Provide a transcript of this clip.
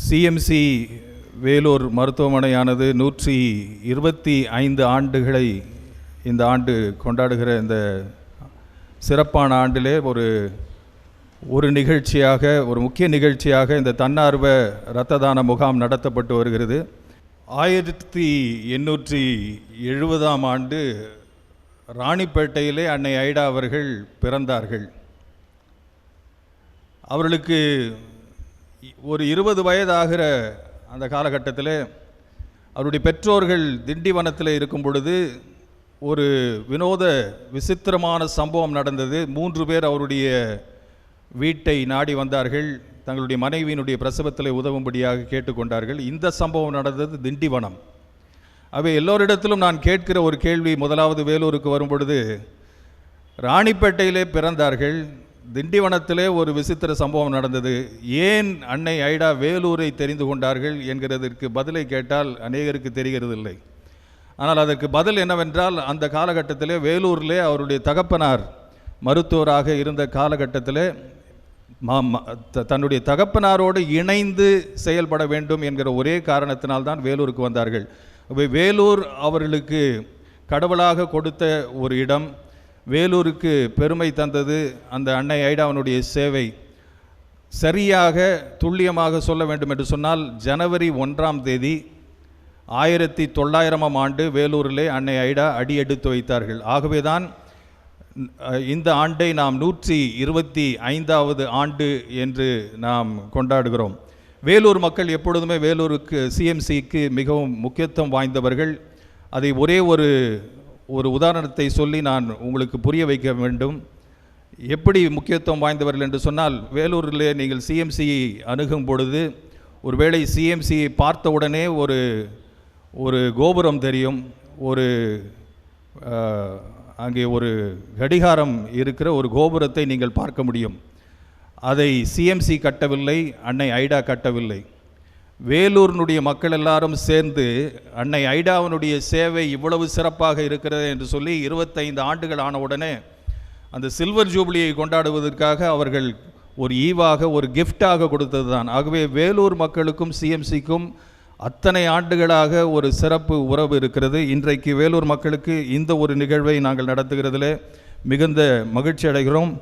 CMC Vellore மருத்துவமனையானது 125 ஆண்டுகளை இந்த ஆண்டு கொண்டாடுகிற இந்த சிறப்பான ஆண்டிலே ஒரு நிகழ்ச்சியாக, ஒரு முக்கிய நிகழ்ச்சியாக இந்த தன்னார்வ இரத்த தான முகாம் நடத்தப்பட்டு வருகிறது. 1870ஆம் ஆண்டு ராணிப்பேட்டையிலே அன்னை ஐடா அவர்கள் பிறந்தார்கள். அவர்களுக்கு ஒரு 20 வயதாகிற அந்த காலகட்டத்தில் அவருடைய பெற்றோர்கள் திண்டிவனத்தில் இருக்கும் பொழுது ஒரு விசித்திரமான சம்பவம் நடந்தது. 3 பேர் அவருடைய வீட்டை நாடி வந்தார்கள். தங்களுடைய மனைவியினுடைய பிரசவத்தில் உதவும்படியாக கேட்டுக்கொண்டார்கள். இந்த சம்பவம் நடந்தது திண்டிவனம். அவை எல்லோரிடத்திலும் நான் கேட்கிற ஒரு கேள்வி, முதலாவது வேலூருக்கு வரும் பொழுது, ராணிப்பேட்டையிலே பிறந்தார்கள், திண்டிவனத்திலே ஒரு விசித்திர சம்பவம் நடந்தது, ஏன் அன்னை ஐடா வேலூரை தெரிந்து கொண்டார்கள் என்கிறதற்கு பதிலை கேட்டால் அநேகருக்கு தெரிகிறதில்லை. ஆனால் அதற்கு பதில் என்னவென்றால், அந்த காலகட்டத்திலே வேலூரிலே அவருடைய தகப்பனார் மருத்துவராக இருந்த காலகட்டத்தில் தன்னுடைய தகப்பனாரோடு இணைந்து செயல்பட வேண்டும் என்கிற ஒரே காரணத்தினால்தான் வேலூருக்கு வந்தார்கள். வேலூர் அவர்களுக்கு கடவுளாக கொடுத்த ஒரு இடம். வேலூருக்கு பெருமை தந்தது அந்த அன்னை ஐடாவினுடைய சேவை. சரியாக துல்லியமாக சொல்ல வேண்டும் என்று சொன்னால், ஜனவரி 1ஆம் தேதி 1900ஆம் ஆண்டு வேலூரிலே அன்னை ஐடா அடியெடுத்து வைத்தார்கள். ஆகவேதான் இந்த ஆண்டை நாம் 125வது ஆண்டு என்று நாம் கொண்டாடுகிறோம். வேலூர் மக்கள் எப்பொழுதுமே வேலூருக்கு, சிஎம்சிக்கு மிகவும் முக்கியத்துவம் வாய்ந்தவர்கள். அதை ஒரே ஒரு உதாரணத்தை சொல்லி நான் உங்களுக்கு புரிய வைக்க வேண்டும். எப்படி முக்கியத்துவம் வாய்ந்தவர்கள் என்று சொன்னால், வேலூரில் நீங்கள் சிஎம்சியை அணுகும் பொழுது ஒருவேளை சிஎம்சியை பார்த்த உடனே ஒரு கோபுரம் தெரியும், அங்கே ஒரு கடிகாரம் இருக்கிற ஒரு கோபுரத்தை நீங்கள் பார்க்க முடியும். அதை சிஎம்சி கட்டவில்லை, அன்னை ஐடா கட்டவில்லை. வேலூரினுடைய மக்கள் எல்லாரும் சேர்ந்து அன்னை ஐடாவினுடைய சேவை இவ்வளவு சிறப்பாக இருக்கிறது என்று சொல்லி 25 ஆண்டுகள் ஆன உடனே அந்த சில்வர் ஜூபிலியை கொண்டாடுவதற்காக அவர்கள் ஒரு ஈவாக, ஒரு கிஃப்டாக கொடுத்தது தான். ஆகவே வேலூர் மக்களுக்கும் சிஎம்சிக்கும் அத்தனை ஆண்டுகளாக ஒரு சிறப்பு உறவு இருக்கிறது. இன்றைக்கு வேலூர் மக்களுக்கு இந்த ஒரு நிகழ்வை நாங்கள் நடத்துகிறதில் மிகுந்த மகிழ்ச்சி அடைகிறோம்.